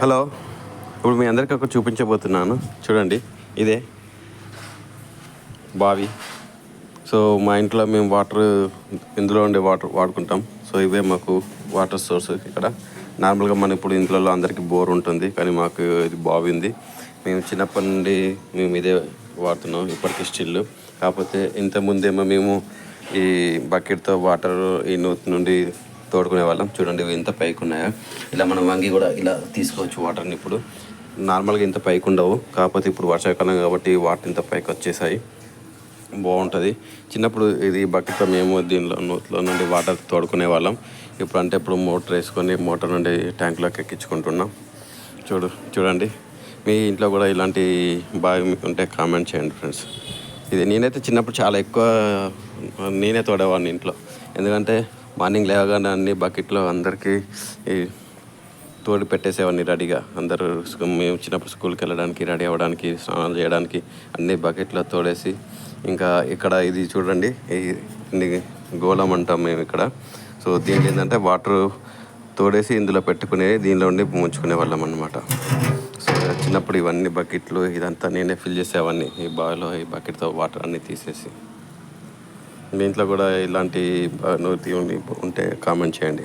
Hello, ఇప్పుడు మీ అందరికీ ఒకటి చూపించబోతున్నాను. చూడండి, ఇదే బావి. సో మా ఇంట్లో మేము ఇందులో ఉండే వాటర్ వాడుకుంటాం. సో ఇవే మాకు వాటర్ సోర్స్. ఇక్కడ నార్మల్గా మనం ఇప్పుడు ఇంట్లో అందరికీ బోర్ ఉంటుంది, కానీ మాకు ఇది బావి ఉంది. మేము చిన్నప్పటి నుండి మేము ఇదే వాడుతున్నాం, ఇప్పటికీ స్టిల్. కాకపోతే ఇంతకుముందేమో మేము ఈ బకెట్తో వాటర్ ఈ నూతి నుండి తోడుకునే వాళ్ళం. చూడండి ఇవి ఎంత పైకి ఉన్నాయో. ఇలా మనం వంగి కూడా ఇలా తీసుకోవచ్చు వాటర్ని. ఇప్పుడు నార్మల్గా ఇంత పైకి ఉండవు, కాకపోతే ఇప్పుడు వర్షాకాలం కాబట్టి వాటర్ ఇంత పైకి వచ్చేసాయి. బాగుంటుంది. చిన్నప్పుడు ఇది బకెట్లో మేము దీనిలో నూతిలో నుండి వాటర్ తోడుకునే వాళ్ళం. ఇప్పుడు మోటార్ వేసుకొని మోటార్ నుండి ట్యాంకులోకి ఎక్కించుకుంటున్నాం. చూడండి, మీ ఇంట్లో కూడా ఇలాంటి బావి మీకు ఉంటే కామెంట్ చేయండి ఫ్రెండ్స్. ఇది నేనైతే చిన్నప్పుడు చాలా ఎక్కువ నేనే తోడేవాడిని ఇంట్లో. ఎందుకంటే మార్నింగ్ లేవగానే అన్ని బకెట్లో అందరికీ తోడి పెట్టేసేవాడిని రెడీగా. అందరూ మేము చిన్నప్పుడు స్కూల్కి వెళ్ళడానికి, రెడీ అవ్వడానికి, స్నానాలు చేయడానికి అన్ని బకెట్లో తోడేసి, ఇంకా ఇక్కడ ఇది చూడండి, ఇది గోళం అంటాం మేము ఇక్కడ. సో దీంట్లో ఏంటంటే వాటర్ తోడేసి ఇందులో పెట్టుకునే, దీనిలో ఉండి ముంచుకునే వాళ్ళం అన్నమాట. సో చిన్నప్పుడు ఇవన్నీ బకెట్లు ఇదంతా నేనే ఫిల్ చేసేవాడిని. ఈ బావిలో ఈ బకెట్తో వాటర్ అన్నీ తీసేసి. మీ ఇంట్లో కూడా ఇలాంటి నూతి ఉంటే కామెంట్ చేయండి.